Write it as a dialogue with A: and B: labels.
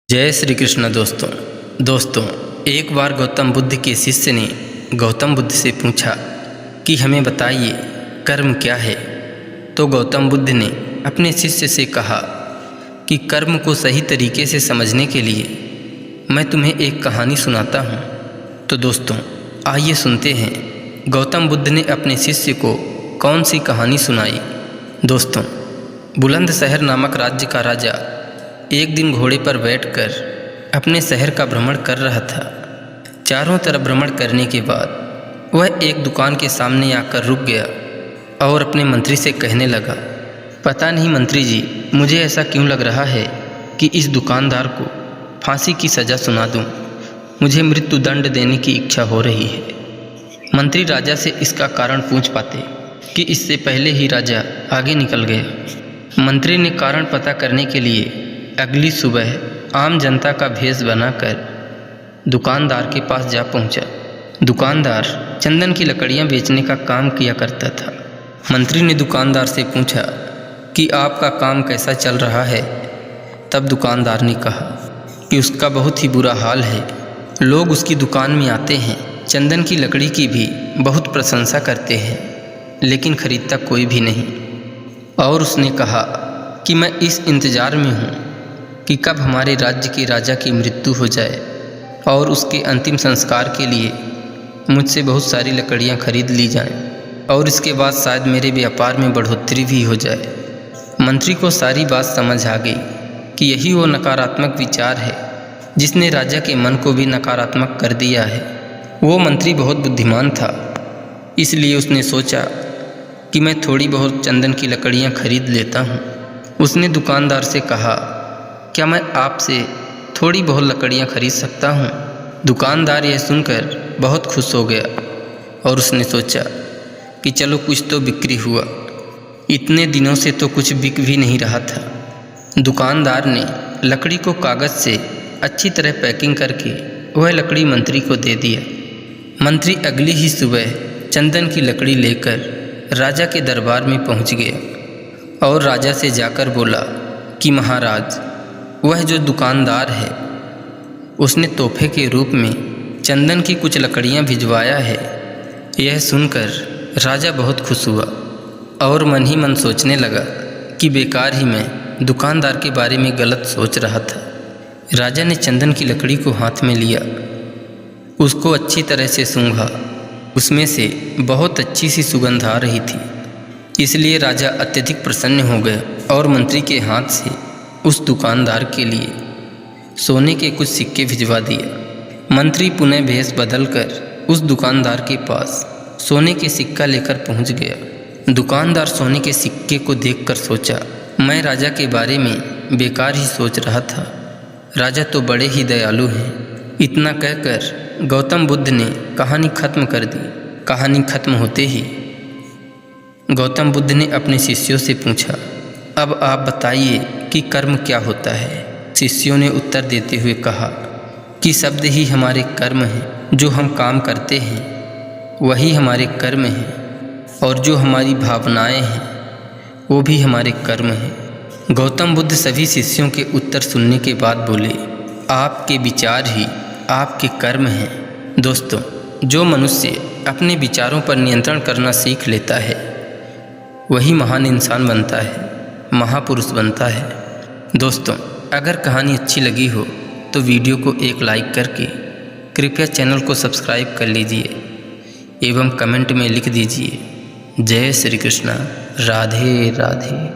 A: जय श्री कृष्ण। दोस्तों एक बार गौतम बुद्ध के शिष्य ने गौतम बुद्ध से पूछा कि हमें बताइए कर्म क्या है। तो गौतम बुद्ध ने अपने शिष्य से कहा कि कर्म को सही तरीके से समझने के लिए मैं तुम्हें एक कहानी सुनाता हूँ। तो दोस्तों आइए सुनते हैं गौतम बुद्ध ने अपने शिष्य को कौन सी कहानी सुनाई। दोस्तों बुलंदशहर नामक राज्य का राजा एक दिन घोड़े पर बैठकर अपने शहर का भ्रमण कर रहा था। चारों तरफ भ्रमण करने के बाद वह एक दुकान के सामने आकर रुक गया और अपने मंत्री से कहने लगा, पता नहीं मंत्री जी, मुझे ऐसा क्यों लग रहा है कि इस दुकानदार को फांसी की सज़ा सुना दूं। मुझे मृत्युदंड देने की इच्छा हो रही है। मंत्री राजा से इसका कारण पूछ पाते कि इससे पहले ही राजा आगे निकल गया। मंत्री ने कारण पता करने के लिए अगली सुबह आम जनता का भेष बनाकर दुकानदार के पास जा पहुंचा। दुकानदार चंदन की लकड़ियां बेचने का काम किया करता था। मंत्री ने दुकानदार से पूछा कि आपका काम कैसा चल रहा है। तब दुकानदार ने कहा कि उसका बहुत ही बुरा हाल है। लोग उसकी दुकान में आते हैं, चंदन की लकड़ी की भी बहुत प्रशंसा करते हैं, लेकिन खरीदता कोई भी नहीं। और उसने कहा कि मैं इस इंतज़ार में हूँ कि कब हमारे राज्य के राजा की मृत्यु हो जाए और उसके अंतिम संस्कार के लिए मुझसे बहुत सारी लकड़ियाँ खरीद ली जाएं और इसके बाद शायद मेरे व्यापार में बढ़ोतरी भी हो जाए। मंत्री को सारी बात समझ आ गई कि यही वो नकारात्मक विचार है जिसने राजा के मन को भी नकारात्मक कर दिया है। वो मंत्री बहुत बुद्धिमान था, इसलिए उसने सोचा कि मैं थोड़ी बहुत चंदन की लकड़ियाँ खरीद लेता हूँ। उसने दुकानदार से कहा, क्या मैं आपसे थोड़ी बहुत लकड़ियाँ खरीद सकता हूँ? दुकानदार यह सुनकर बहुत खुश हो गया और उसने सोचा कि चलो कुछ तो बिक्री हुआ। इतने दिनों से तो कुछ बिक भी नहीं रहा था। दुकानदार ने लकड़ी को कागज़ से अच्छी तरह पैकिंग करके वह लकड़ी मंत्री को दे दिया। मंत्री अगली ही सुबह चंदन की लकड़ी लेकर राजा के दरबार में पहुँच गया और राजा से जाकर बोला कि महाराज, वह जो दुकानदार है उसने तोहफे के रूप में चंदन की कुछ लकड़ियां भिजवाया है। यह सुनकर राजा बहुत खुश हुआ और मन ही मन सोचने लगा कि बेकार ही मैं दुकानदार के बारे में गलत सोच रहा था। राजा ने चंदन की लकड़ी को हाथ में लिया, उसको अच्छी तरह से सूंघा। उसमें से बहुत अच्छी सी सुगंध आ रही थी, इसलिए राजा अत्यधिक प्रसन्न हो गया और मंत्री के हाथ से उस दुकानदार के लिए सोने के कुछ सिक्के भिजवा दिए। मंत्री पुनः भेष बदलकर उस दुकानदार के पास सोने के सिक्का लेकर पहुंच गया। दुकानदार सोने के सिक्के को देखकर सोचा, मैं राजा के बारे में बेकार ही सोच रहा था। राजा तो बड़े ही दयालु हैं। इतना कहकर गौतम बुद्ध ने कहानी खत्म कर दी। कहानी खत्म होते ही गौतम बुद्ध ने अपने शिष्यों से पूछा, अब आप बताइए कि कर्म क्या होता है। शिष्यों ने उत्तर देते हुए कहा कि शब्द ही हमारे कर्म हैं। जो हम काम करते हैं वही हमारे कर्म हैं, और जो हमारी भावनाएं हैं वो भी हमारे कर्म हैं। गौतम बुद्ध सभी शिष्यों के उत्तर सुनने के बाद बोले, आपके विचार ही आपके कर्म हैं। दोस्तों जो मनुष्य अपने विचारों पर नियंत्रण करना सीख लेता है वही महान इंसान बनता है, महापुरुष बनता है। दोस्तों अगर कहानी अच्छी लगी हो तो वीडियो को एक लाइक करके कृपया चैनल को सब्सक्राइब कर लीजिए एवं कमेंट में लिख दीजिए, जय श्री कृष्ण, राधे राधे।